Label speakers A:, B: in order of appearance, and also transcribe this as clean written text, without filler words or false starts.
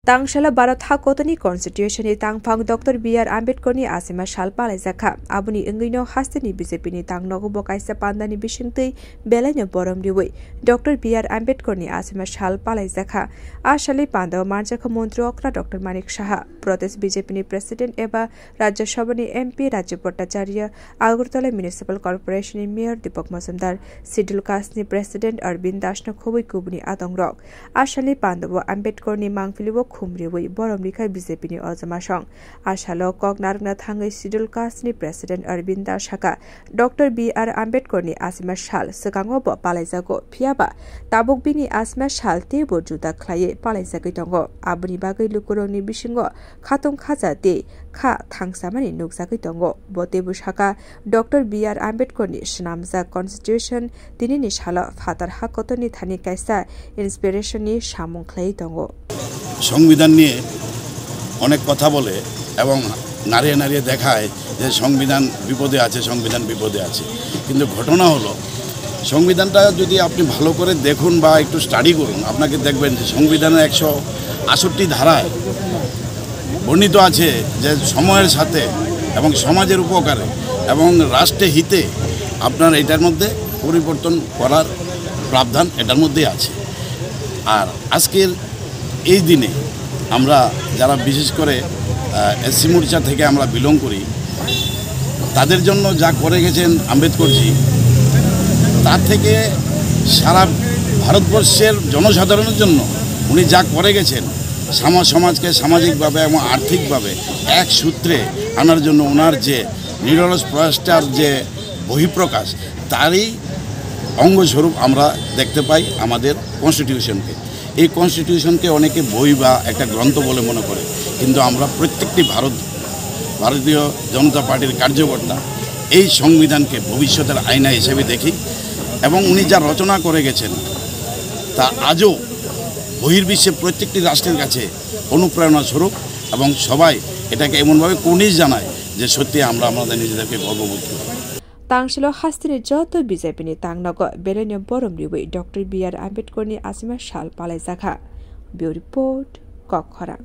A: Tangshala Bharat Hakotoni Constitution ni tangphang Dr. B.R. Ambedkar ni asima sal palai zakha abuni ingino hasteni BJP ni tangnogo bokaisa pandani bisingtei belanya borom riwei Dr. B.R. Ambedkar ni asima sal palai zakha ashali pandaw marjakha mantri okra Dr. Manik Saha Pradesh BJP ni President eba Rajya Sabha ni MP Rajya Bhattacharya Agartala Municipal Corporation ni Mayor Deepak Mazumdar Scheduled Caste ni President Arvind Das na khoboi kubuni atongrok ashali pandaw Ambedkar ni mangfiliwo khumriwei boromrikai BJP ni Ojamasong ashalo kognarna thangai Scheduled Caste ni President Arvind Das Haka Dr. B.R. Ambedkar ni asima sal sekango bo palaijago phiaba tabuk bini asima sal tebo juda khlaye palaijagai tongo abuni bagai lukuroni bisingo khatung khaja te kha thangsamani nukjagai tongo botebu saka Dr. B.R. Ambedkar ni shnamja Constitution tinini sala fatar hakotoni thani kaisa inspiration ni samung khlai tongo
B: সংবিধান নিয়ে অনেক কথা বলে এবং নাড়িয়ে নাড়িয়ে দেখায় যে সংবিধান বিপদে আছে সংবিধান বিপদে আছে কিন্তু ঘটনা হলো সংবিধানটা যদি আপনি ভালো করে দেখুন বা একটু স্টাডি করুন আপনাকে দেখবেন যে সংবিধানের 168 ধারায় বর্ণিত আছে যে সময়ের সাথে এবং সমাজের উপকারে এবং রাষ্ট্রের হিতে আপনার এটার মধ্যে পরিবর্তন করার প্রাবধান এটার মধ্যেই আছে আর আজকের এই দিনে আমরা যারা বিশেষ করে এসসি মোর্চা থেকে আমরা বিলং করি তাদের জন্য যা করে গেছেন আম্বেদকরজি তার থেকে সারা ভারতবর্ষের জনসাধারণের জন্য উনি যা করে গেছেন সমাজকে সামাজিকভাবে এবং আর্থিকভাবে এক সূত্রে আনার জন্য ওনার যে নিরলস প্রয়াসটার যে বহিঃপ্রকাশ তারই অঙ্গস্বরূপ আমরা দেখতে পাই আমাদের কনস্টিটিউশনকে এই কনস্টিটিউশনকে অনেকে বই বা একটা গ্রন্থ বলে মনে করে কিন্তু আমরা প্রত্যেকটি ভারতীয় জনতা পার্টির কার্যকর্তা এই সংবিধানকে ভবিষ্যতের আয়না হিসেবে দেখি এবং উনি যা রচনা করে গেছেন তা আজও বহির্বিশ্বের প্রত্যেকটি রাষ্ট্রের কাছে অনুপ্রেরণা স্বরূপ এবং সবাই এটাকে এমনভাবে কুর্নিশ জানায় যে সত্যি আমরা আমাদের নিজেদেরকে গর্ববোধ করি
A: Tangsilo hastini joto BJP ni tangnogo belenya boromriwei Dr. B.R. Ambedkar ni asima sal palai zakha Bureau Report Kokhara